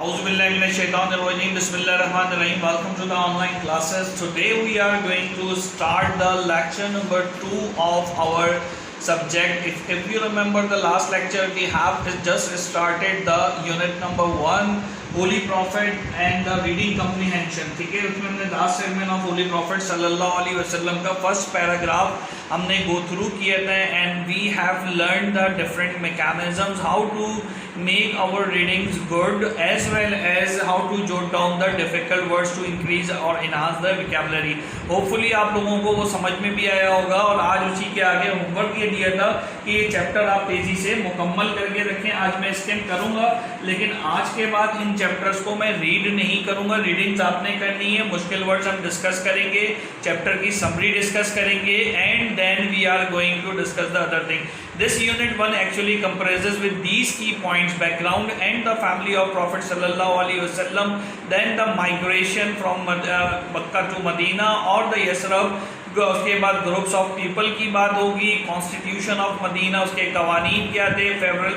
A'udhu billahi minash shaitanir rajim. Bismillahir rahmanir rahim. Welcome to the online classes. Today we are going to start the lecture number 2 of our subject. If you remember the last lecture, we have just started the unit number 1, Holy Prophet and the reading comprehension. ठीक है, उसमें हमने last segment of Holy Prophet sallallahu alaihi wasallam का first paragraph हमने go through किया था, and we have learned the different mechanisms how to make our readings good as well as how to jot down the difficult words to increase or enhance the vocabulary. Hopefully आप लोगों को वो समझ में भी आया होगा, और आज उसी के आगे होमवर्क ये दिया था कि ये चैप्टर आप तेजी से मुकम्मल करके रखें. आज मैं स्किप करूंगा, लेकिन आज के बाद इन चैप्टर्स को मैं रीड नहीं करूंगा. रीडिंग्स आपने करनी है, मुश्किल वर्ड्स हम डिस्कस करेंगे, चैप्टर की समरी डिस्कस करेंगे, and then we are going to discuss the other thing. This unit 1 actually comprises with these key points: background and the family of Prophet sallallahu alaihi wasallam, then the migration from Makkah to Medina or the Yasrib, उसके बाद groups of people की बात होगी, constitution of Medina, उसके कवानीन क्या थे, फेवरल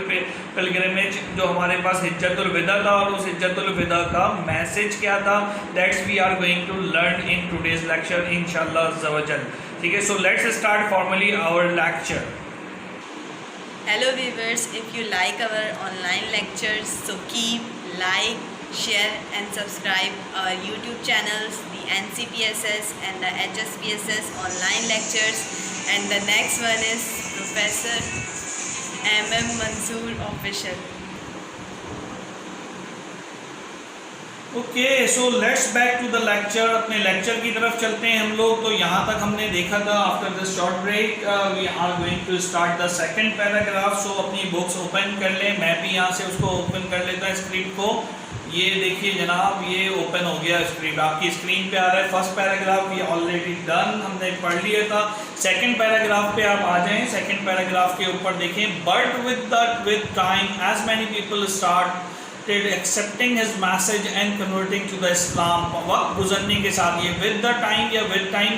pilgrimage जो हमारे पास हिज्जतुल विदा था, और उस हिज्जतुल विदा का मैसेज क्या था, that's we are going to learn in today's lecture इंशाल्लाह अज़्ज़ा व जल. ठीक है, so let's start formally our lecture. Hello viewers, if you like our online lectures, so keep like, share and subscribe our YouTube channels, the NCPSS and the HSPSS online lectures, and the next one is Professor MM Mansoor Official. Okay, so let's back to the lecture. अपने lecture की तरफ चलते हैं हम लोग. तो यहाँ तक हमने देखा था. After this short break we are going to start the second paragraph. So अपनी बुक्स ओपन कर लें. मैं भी यहाँ से उसको ओपन कर लेता स्क्रिप्ट को. ये देखिए जनाब, ये ओपन हो गया स्क्रिप्ट, आपकी स्क्रीन पे आ रहा है. फर्स्ट पैराग्राफ ये ऑलरेडी डन, हमने पढ़ लिया था. सेकंड पैराग्राफ पे आप आ जाएं. सेकंड पैराग्राफ के ऊपर देखें, but with time as many people start accepting his message and converting to the Islam. वक्त गुजरने के साथ, ये with the time या with time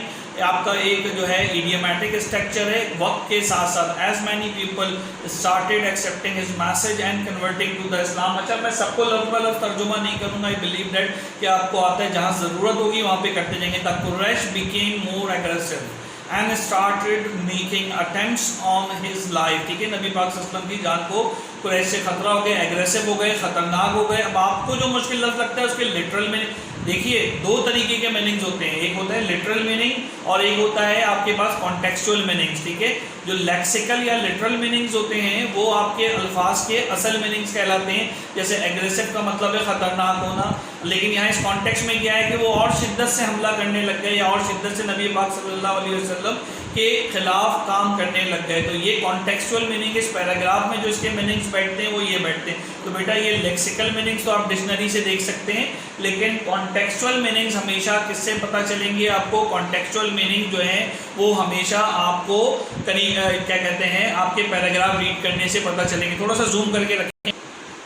आपका एक जो है idiomatic structure है. वक्त के साथ साथ as many people started accepting his message and converting to the Islam. अच्छा, मैं सबको लफ्ज़ ब लफ्ज़ तर्जुमा नहीं करूँगा. I believe that कि आपको आता है, जहाँ ज़रूरत होगी वहाँ पे करते जाएंगे. The Quraysh became more aggressive and started making attempts on his life. ठीक है, नबी पाक सल्लल्लाहु अलैहि वसल्लम की जान को कुरैश से खतरा हो गया, एग्रेसिव हो गए, खतरनाक हो गए. अब आपको जो मुश्किल लफ्ज़ लगता है उसके लिटरल में देखिए, दो तरीके के मीनिंग्स होते हैं. एक होता है लिटरल मीनिंग और एक होता है आपके पास कॉन्टेक्चुअल मीनिंग्स. ठीक है, जो लेक्सिकल या लिटरल मीनिंग्स होते हैं वो आपके अल्फाज के असल मीनिंग्स कहलाते हैं. जैसे एग्रेसिव का मतलब है खतरनाक होना, लेकिन यहाँ इस कॉन्टेक्स्ट में क्या है कि वो और शिद्दत से हमला करने लग गए, या और शिद्दत से नबी पाक सल्लल्लाहु अलैहि वसल्लम के खिलाफ काम करने लग गए. तो ये कॉन्टेक्चुअल मीनिंग, इस पैराग्राफ में जो इसके मीनिंग्स बैठते हैं वो ये बैठते हैं. तो बेटा ये लेक्सिकल मीनिंग्स तो आप डिक्शनरी से देख सकते हैं, लेकिन कॉन्टेक्चुअल मीनिंग्स हमेशा किससे पता चलेंगे आपको? कॉन्टेक्चुअल मीनिंग जो है वो हमेशा आपको क्या कहते हैं, आपके पैराग्राफ रीड करने से पता चलेंगे. थोड़ा सा जूम करके रखें.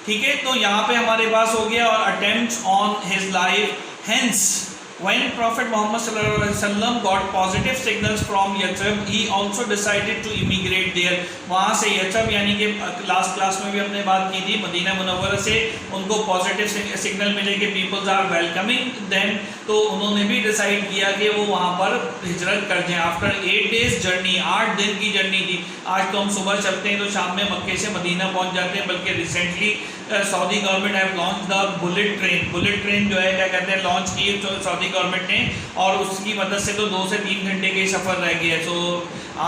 ठीक है, तो यहाँ पे हमारे पास हो गया, और attempts on his life. Hence when Prophet Muhammad sallallahu alaihi wasallam got positive signals from Yathrib, he also decided to immigrate there. वहाँ से यथरब, यानी कि लास्ट क्लास में भी हमने बात की थी, मदीना मुनव्वरा से उनको पॉजिटिव सिग्नल मिले कि पीपल्स आर वेलकमिंग देम. तो उन्होंने भी डिसाइड किया कि वो वहाँ पर हिजरत कर जाएं. आफ्टर 8 डेज जर्नी, 8 दिन की जर्नी थी. आज तो हम सुबह चलते हैं तो शाम में मक्के से मदीना पहुँच जाते हैं, बल्कि recently Saudi government have launch the bullet train. Bullet train जो है क्या कहते हैं लॉन्च की सऊदी गवर्नमेंट ने, और उसकी मदद से तो 2 से 3 घंटे के सफ़र रह गया है. तो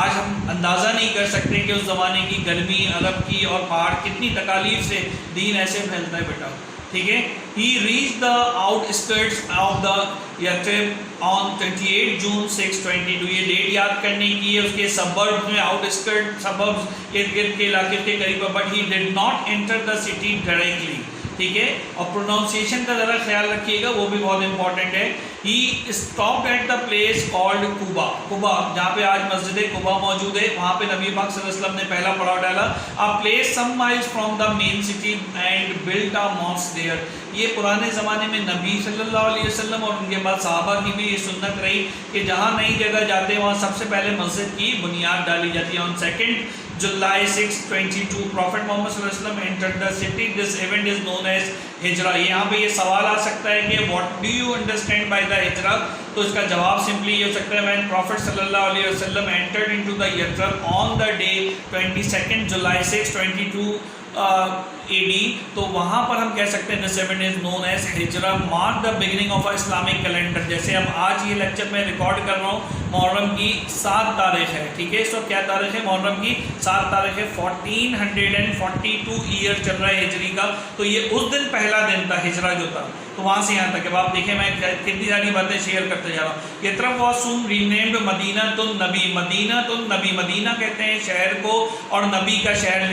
आज हम अंदाज़ा नहीं कर सकते कि उस ज़माने की गर्मी, अरब की और पहाड़ कितनी तकालीफ से दीन ऐसे फैलता है बेटा. ठीक है, he reached the outskirts of the Yathrib on 28 June 622. ये डेट याद करने की है. उसके सबर्ब्स में, आउटस्कर्ट सबर्ब्स इर्द गिर्द के इलाके के करीब, but he did not enter the city directly. ठीक है, और प्रोनाउंसिएशन का ज़रा ख्याल रखिएगा, वो भी बहुत इंपॉर्टेंट है. He stopped at the place called Quba. Quba जहाँ पे आज मस्जिद कुबा मौजूद है, वहाँ पे नबी पाक सल्लल्लाहु अलैहि वसल्लम ने पहला पड़ाव डाला. A place some miles from the main city and built a mosque there. ये पुराने ज़माने में नबी सल्लल्लाहु अलैहि वसल्लम और उनके बाद सहाबा की भी ये सुन्नत रही कि जहाँ नई जगह जाते हैं वहाँ सबसे पहले मस्जिद की बुनियाद डाली जाती है. On second July 6, 22 Prophet Muhammad sallallahu alaihi wasallam entered the city. This event is known as Hijra. यहाँ पे ये सवाल आ सकता है कि what do you understand by the Hijra? तो इसका जवाब सिंपली ये हो सकता है when Prophet sallallahu alaihi wasallam entered into the Yathrib on the day 22nd July 6, 22 AD, तो वहाँ पर हम कह सकते हैं this event is known as Hijra, mark the beginning of a Islamic calendar. जैसे हम आज ये लेक्चर में रिकॉर्ड कर रहा हूँ, मुहर्रम की 7 तारीख है, ठीक है. सो क्या तारीख है? मुहर्रम की 7 तारीख है. 1442 ईयर चल रहा है हिजरी का. तो ये उस दिन पहला दिन था हिजरा जो था. तो वहाँ से यहाँ तक अब आप देखें मैं कितनी सारी बातें शेयर करते जा रहा हूँ. यथरब was soon renamed मदीनातुन Nabi. मदीनातुन Nabi, Medina कहते हैं शहर को, और नबी का शहर.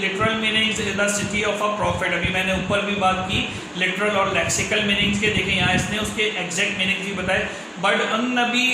Literal meanings is the city of a profit. अभी मैंने ऊपर भी बात की लिटरल और लेक्सिकल मीनिंग्स के. देखें यहाँ इसने उसके एग्जैक्ट मीनिंग्स भी बताए. But on Nabi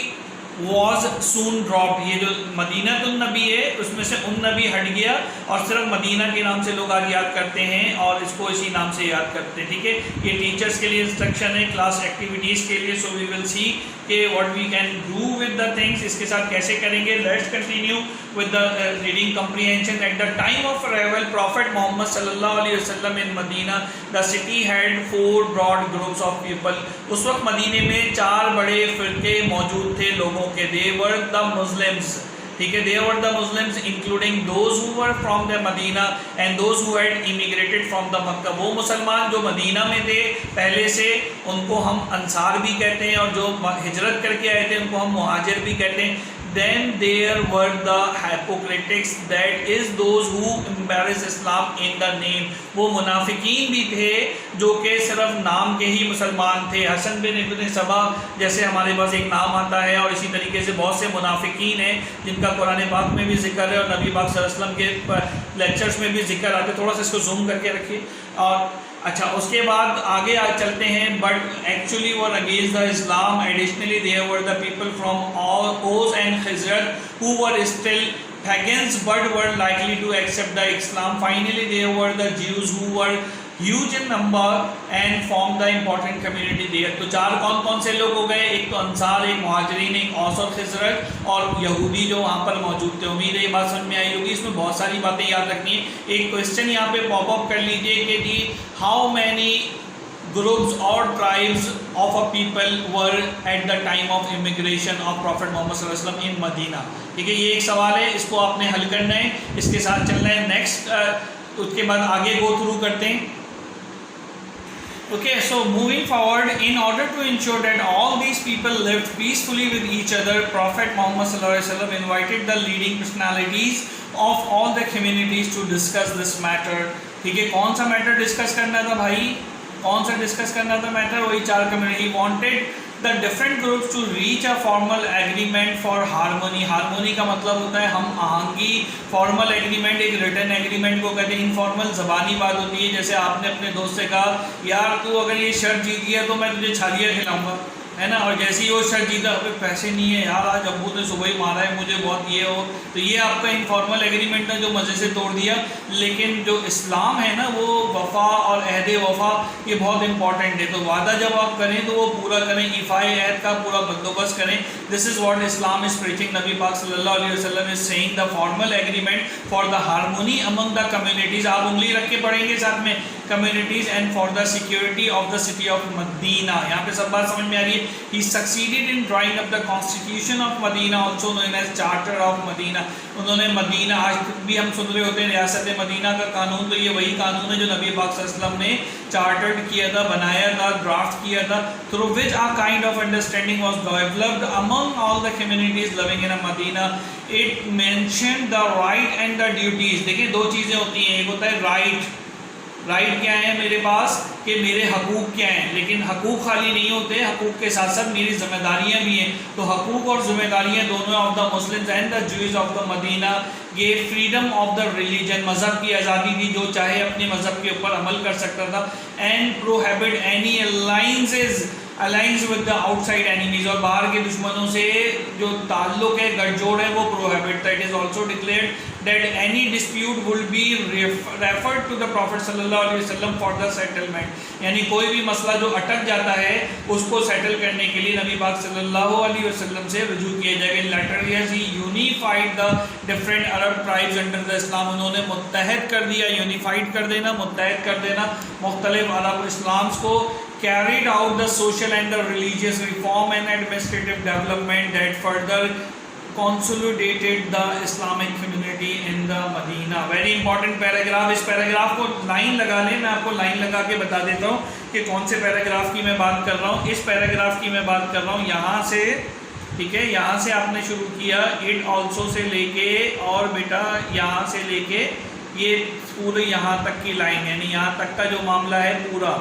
was soon dropped. ये जो मदीना तुन नबी है उसमें से उन नबी हट गया और सिर्फ मदीना के नाम से लोग आज याद करते हैं और इसको इसी नाम से याद करते हैं, ठीक है. ये टीचर्स के लिए इंस्ट्रक्शन है, क्लास एक्टिविटीज़ के लिए. सो वी विल सी कि what we can do with the things, इसके साथ कैसे करेंगे. Let's continue with the reading comprehension. At the time of arrival prophet Muhammad सल्लल्लाहु अलैहि वसल्लम in Medina the city had 4 broad groups of people. उस वक्त मदीने में 4 बड़े फिरके मौजूद थे लोगों के. दे वर द मुस्लिम्स, ठीक है. They were the Muslims including those who were from the Medina and those who had emigrated from the Mecca. वो मुसलमान जो मदीना में थे पहले से, उनको हम अंसार भी कहते हैं, और जो हिजरत करके आए थे उनको हम मुहाजिर भी कहते हैं. Then there were the hypocritics, that is those who embrace Islam in the name. वो मुनाफिकीन भी थे जो कि सिर्फ नाम के ही मुसलमान थे. हसन बिन इब्न सबा जैसे हमारे पास एक नाम आता है, और इसी तरीके से बहुत से मुनाफिकीन हैं जिनका कुरान पाक में भी जिक्र है और नबी पाक सल्लल्लाहु अलैहि वसल्लम के लेक्चर्स में भी जिक्र आते. थोड़ा सा इसको जूम करके रखिए. और अच्छा उसके बाद आगे आज चलते हैं. But actually were against the Islam. Additionally there were the people from Aws and Khazraj who were still pagans but were likely to accept the Islam. Finally there were the Jews who were huge in number and formed the important community there. तो 4 कौन कौन से लोग हो गए? एक तो अंसार, एक मुहाजिरीन, एक औस और खिजरत, और यहूदी जो वहाँ पर मौजूद थे. उम्मीद है ये बात समझ में आई होगी. इसमें बहुत सारी बातें याद रखनी है. एक क्वेश्चन यहाँ पे पॉप अप कर लीजिए कि जी how many groups or tribes of a people were at the time of immigration of Prophet Muhammad sallallahu alaihi wasallam in Medina. ठीक है, ये एक सवाल है, इसको आपने हल करना है, इसके साथ चलना है. नेक्स्ट उसके बाद आगे गो थ्रू करते हैं. Okay, so moving forward, in order to ensure that all these people lived peacefully with each other, Prophet Muhammad sallallahu alaihi wasallam invited the leading personalities of all the communities to discuss this matter. ठीक है, कौन सा matter discuss करना था भाई? कौन सा discuss करना था मैटर? वही 4 community. Wanted the different groups to reach a formal agreement for harmony. Harmony का मतलब होता है हम आहंगी. फॉर्मल एग्रीमेंट एक रिटन एग्रीमेंट को कहते हैं. इनफॉर्मल ज़बानी बात होती है. जैसे आपने अपने दोस्त से कहा यार तू अगर ये शर्ट जीत गया तो मैं तुझे छालिया खिलाऊंगा, है ना. और जैसे ही वो शर्ट जीता, अबे पैसे नहीं है यार, आज अब्बू ने सुबह ही मारा है मुझे बहुत, ये हो. तो ये आपका इनफॉर्मल एग्रीमेंट है जो मज़े से तोड़ दिया. लेकिन जो इस्लाम है ना, वो वफ़ा और अहद वफ़ा ये बहुत इंपॉर्टेंट है. तो वादा जब आप करें तो वो पूरा करें, इफ़ाए अहद का पूरा बंदोबस्त करें. This is what Islam is preaching. नबी पाक सल्लल्लाहु अलैहि वसल्लम is saying the formal agreement for the harmony among the communities. आप उंगली रख के पढ़ेंगे साथ में, communities and for the security of the city of Medina. यहाँ पे सब बात समझ में आ रही है. He succeeded in drawing up the constitution of Medina, also known as Charter of Medina. उन्होंने मदीना, आज भी हम सुन रहे होते हैं रियासत मदीना का कानून, तो ये वही कानून है जो नबी पाक सल्लल्लाहु अलैहि वसल्लम ने चार्टर्ड किया था, बनाया था, ड्राफ्ट किया था. through which a kind of understanding was developed among all the communities living in Medina. It mentioned the right and the duties. देखिए 2 चीज़ें होती हैं. एक होता है राइट. राइट क्या है मेरे पास कि मेरे हकूक़ क्या हैं, लेकिन हकूक़ खाली नहीं होते, हकूक़ के साथ साथ मेरी ज़िम्मेदारियाँ भी हैं. तो हकूक़ और ज़िम्मेदारियाँ दोनों of the Muslims and the Jews of the Medina. ये फ्रीडम ऑफ द रिलीजन, मज़हब की आज़ादी थी, जो चाहे अपने मज़हब के ऊपर अमल कर सकता था. And prohibit any aligns with the outside enemies. और बाहर के दुश्मनों से जो ताल्लुक़ है, गठजोड़ है, वो प्रोहिबिट था. It is also declared that any dispute will be referred to the Prophet sallallahu alaihi wasallam for the settlement. यानी कोई भी मसला जो अटक जाता है उसको सेटल करने के लिए नबी पाक सल्लल्लाहु अलैहि वसल्लम से रुजू किया जाएगा. In later years he unified the different Arab tribes under the Islam. उन्होंने मुत्तहद कर दिया, यूनिफाइड कर देना, मुत्तहद कर देना मुख्तलिफ अरब इस्लाम्स को. Carried out the social and the religious reform and administrative development that further consolidated the Islamic community in the Medina. Very important paragraph. इस पैराग्राफ को लाइन लगा लें, मैं आपको लाइन लगा के बता देता हूँ कि कौन से पैराग्राफ की मैं बात कर रहा हूँ. इस पैराग्राफ की मैं बात कर रहा हूँ यहाँ से, ठीक है, यहाँ से आपने शुरू किया इट ऑल्सो से लेके और बेटा यहाँ से लेके ये पूरे यहाँ तक की लाइन, यानी यहाँ तक का जो मामला है पूरा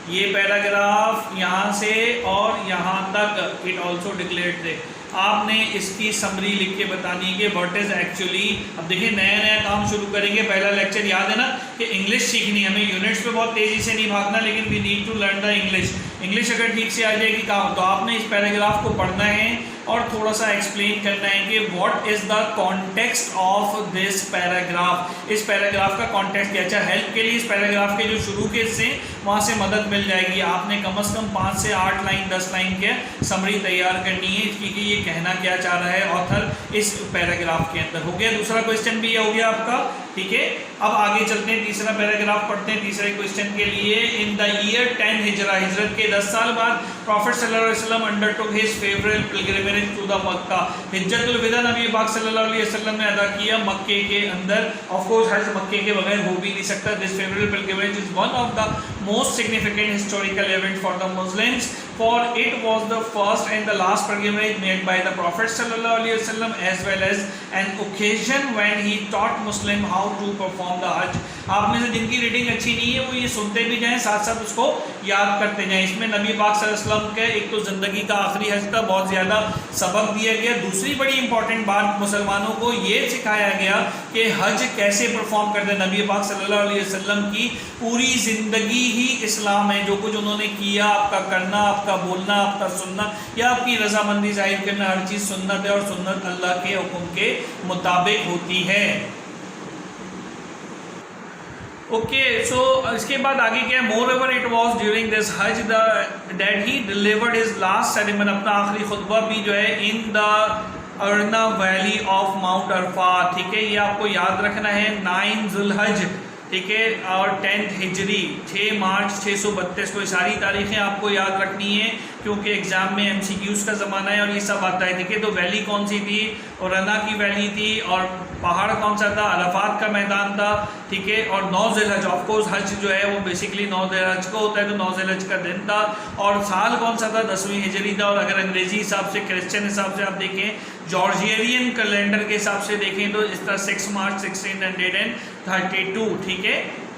ये पैराग्राफ यहाँ से और यहाँ तक इट ऑल्सो डिक्लेयर्ड थे. आपने इसकी समरी लिख के बतानी कि व्हाट इज़ एक्चुअली. अब देखिए नया नया काम शुरू करेंगे. पहला लेक्चर याद है ना कि इंग्लिश सीखनी है, हमें यूनिट्स पे बहुत तेज़ी से नहीं भागना, लेकिन we need to learn the English. English अगर ठीक से आ जाएगी काम, तो आपने इस पैराग्राफ को पढ़ना है और थोड़ा सा एक्सप्लेन करना है कि what is the context of this paragraph. इस पैराग्राफ का कॉन्टेक्स्ट क्या. अच्छा, हेल्प के लिए इस पैराग्राफ के जो शुरू के से वहाँ से मदद मिल जाएगी. आपने कम से कम 5 से 8 लाइन 10 लाइन के समरी तैयार करनी है क्योंकि ये कहना क्या चाह रहा है ऑथर इस पैराग्राफ के अंदर. हो गया. दूसरा क्वेश्चन भी ये हो गया आपका, ठीक है. अब आगे चलते हैं, तीसरा पैराग्राफ पढ़ते हैं. तीसरे क्वेश्चन के लिए इन द ईयर 10 हिजरा, हिजरत के 10 साल बाद प्रॉफिट सल्लल्लाहु अलैहि वसल्लम undertook his favourite pilgrimage to the Mecca. हिज्जतुल विदा नबी पाक सल्लल्लाहु अलैहि वसल्लम ने अदा किया मक्के के अंदर. ऑफ कोर्स हज मक्के के बगैर हो भी नहीं सकता. This favourite pilgrimage is one of the most significant historical event for the Muslims, for it was the first and the last pilgrimage made by the Prophet sallallahu alaihi wasallam as well as an occasion when he taught Muslim how to perform the Hajj. आप में से जिनकी reading अच्छी नहीं है वो ये सुनते भी जाएं, साथ साथ उसको याद करते जाएं. इसमें नबी पाक सल्लल्लाहु अलैहि वसल्लम के एक तो ज़िंदगी का आखिरी हज का बहुत ज़्यादा सबक दिया गया. दूसरी बड़ी इंपॉर्टेंट बात मुसलमानों को ये सिखाया गया कि हज कैसे परफॉर्म करते हैं. नबी पाक सल्लल्लाहु अलैहि वसल्लम की पूरी ज़िंदगी ही इस्लाम है. जो कुछ उन्होंने किया, आपका करना, आपका बोलना, आपका सुनना या आपकी रजामंदी जाहिर करना, हर चीज़ सुन्नत है और सुन्नत अल्लाह के हुक्म के मुताबिक होती है. ओके, सो इसके बाद आगे क्या है. Moreover it was during this Hajj that he delivered his last ceremony, अपना आखिरी खुतबा भी जो है in the Uranah valley of mount Arafah. ठीक है, ये आपको याद रखना है. 9 जुल्हज, ठीक है, और 10 हिजरी 6 मार्च 632 को. सारी तारीखें आपको याद रखनी है क्योंकि एग्ज़ाम में MCQs का ज़माना है और ये सब आता है. ठीक है, तो वैली कौन सी थी, और रना की वैली थी, और पहाड़ कौन सा था, अरफात का मैदान था. ठीक है, और 9 ज़िलहज, ऑफकोर्स हज जो है वो बेसिकली 9 ज़िलहज को होता है, तो 9 ज़िलहज का दिन था. और साल कौन सा था, 10वीं हिजरी था. और अगर अंग्रेज़ी हिसाब से, क्रिश्चियन हिसाब से आप देखें, जॉर्जियन कैलेंडर के हिसाब से देखें तो इस तरह 6 मार्च 1632. ठीक है,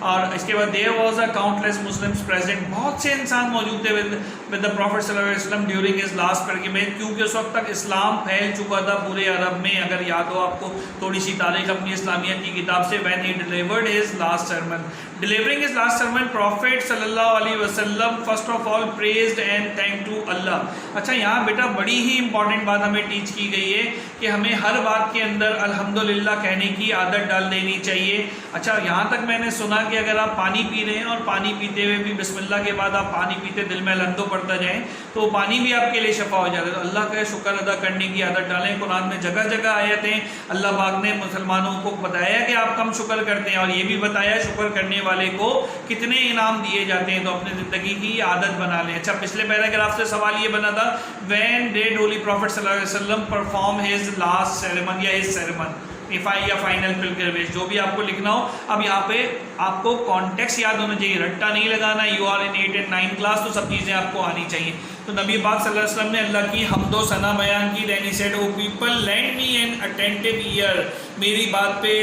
और इसके बाद there was a countless Muslims present, बहुत से इंसान मौजूद थे विद द प्रॉफिट सल्लल्लाहु अलैहि वसल्लम ड्यूरिंग हिज लास्ट पिलग्रिमेज, क्योंकि उस वक्त तक इस्लाम फैल चुका था पूरे अरब में. अगर याद हो आपको थोड़ी सी तारीख अपनी इस्लामियत की किताब से, when he delivered his last sermon. Delivering his last sermon prophet सल्लल्लाहु अलैहि वसल्लम first of all praised and thank to Allah. अच्छा, यहाँ बेटा बड़ी ही इंपॉर्टेंट बात हमें टीच की गई है कि हमें हर बात के अंदर अल्हम्दुलिल्लाह कहने की आदत डाल देनी चाहिए. अच्छा, यहाँ तक मैंने सुना कि अगर आप पानी पी रहे हैं और पानी पीते हुए भी बिस्मिल्लाह के बाद आप पानी पीते दिल में अलहम्दो पढ़ता जाएं तो पानी भी आपके लिए शफा हो जाता है. तो अल्लाह का शुक्र अदा करने की आदत डालें. कुरान में जगह जगह आयतें अल्लाह पाक ने मुसलमानों को बताया कि आप कम शुक्र करते हैं, और ये भी बताया शुक्र करने वाले को कितने इनाम दिए जाते हैं. तो अपनी ज़िंदगी की आदत बना लें. अच्छा, पिछले पैराग्राफ से सवाल ये बना था, व्हेन डिड होली प्रॉफिट सल्लल्लाहु अलैहि वसल्लम परफॉर्म हिज लास्ट सेरेमनी या हिज सेरेमनी या फाइनल पिलग्रिमेज, जो भी आपको लिखना हो. अब यहाँ पे आपको कॉन्टेक्स्ट याद होना चाहिए, रट्टा नहीं लगाना. You are in 8 and 9 class, तो सब चीज़ें आपको आनी चाहिए. तो नबी पाक सल्लल्लाहु अलैहि वसल्लम ने अल्लाह की हम्दो सना बयान की. Then he said, O people lend me an attentive ear, मेरी बात पे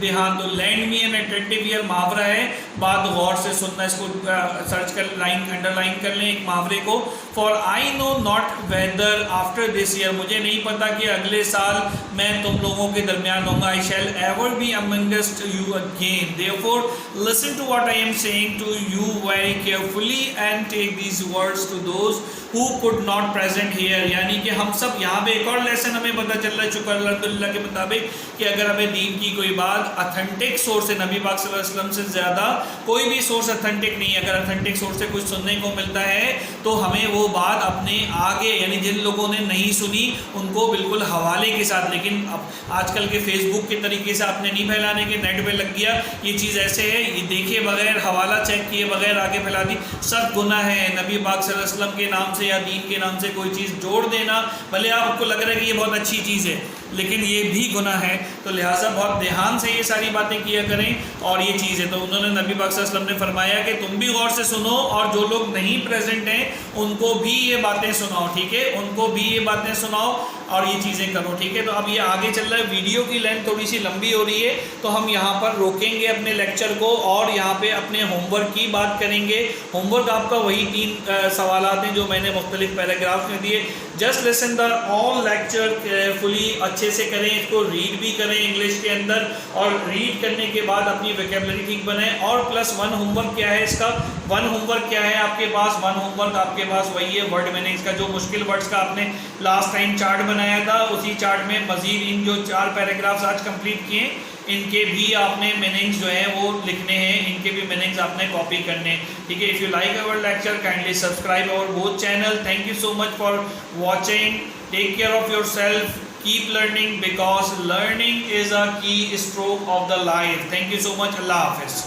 ध्यान दो. Lend me an attentive ear मुहावरा है, बात गौर से सुनना. इसको सर्च कर, लाइन अंडरलाइन कर लें एक मुहावरे को. For I know not whether after this year, मुझे नहीं पता कि अगले साल मैं तुम लोगों के दरमियान होऊंगा. I shall ever be amongst you again. Therefore listen to what I am saying to you very carefully and take these words to those who could not present here, यानी कि हम सब यहाँ पे एक और लेसन हमें पता चल रहा है शुक्र अल्हम्दुलिल्लाह के मुताबिक कि अगर हमें दीन की कोई बात ऑथेंटिक सोर्स है, नबी पाक सल्लल्लाहु अलैहि वसल्लम से ज़्यादा कोई भी सोर्स ऑथेंटिक नहीं है, अगर ऑथेंटिक सोर्स से कुछ सुनने को मिलता है तो हमें वो बात अपने आगे, यानी जिन लोगों ने नहीं सुनी उनको बिल्कुल हवाले के साथ, लेकिन अब आजकल के फेसबुक के तरीके से आपने नहीं फैलाने के, नेट पे लग गया ये चीज़ ऐसे है, ये देखे बगैर, हवाला चेक किए बगैर आगे फैला दी, सब गुनाह है। नबी पाक सल्लल्लाहु अलैहि वसल्लम के नाम से या दीन के नाम से कोई चीज़ जोड़ देना, भले आपको लग रहा है कि ये बहुत अच्छी चीज़ है लेकिन ये भी गुनाह है, तो लिहाजा बहुत ध्यान से ये सारी बातें किया करें। और ये चीज़ है तो उन्होंने नबी पाक सल्लल्लाहु अलैहि वसल्लम ने फरमाया कि तुम भी गौर से सुनो और जो लोग नहीं प्रेजेंट हैं उनको भी ये बातें सुनाओ, ठीक है, उनको भी ये बातें सुनाओ और ये चीज़ें करो, ठीक है। तो अब ये आगे चल रहा है, वीडियो की लेंथ थोड़ी सी लंबी हो रही है तो हम यहाँ पर रोकेंगे अपने लेक्चर को और यहाँ पे अपने होमवर्क की बात करेंगे। होमवर्क आपका वही 3 सवालात हैं जो मैंने मुख्तलिफ पैराग्राफ में दिए। Just listen the all lecture fully, अच्छे से करें, इसको रीड भी करें इंग्लिश के अंदर और रीड करने के बाद अपनी वोकैबुलरी ठीक बनाएं। और प्लस 1 होमवर्क क्या है इसका, 1 होमवर्क क्या है आपके पास, 1 होमवर्क आपके पास वही है वर्ड मीनिंग्स का, जो मुश्किल वर्ड्स का आपने लास्ट टाइम चार्ट बनाया था उसी चार्ट में मजीद इन जो 4 पैराग्राफ्स आज कंप्लीट किए इनके भी आपने मीनिंग्स जो हैं वो लिखने हैं, इनके भी मीनिंग्स आपने कॉपी करने, ठीक है। If you like our lecture kindly subscribe our both channel. Thank you so much for watching, take care of yourself, keep learning because learning is a key stroke of the life. Thank you so much. Allah Hafiz.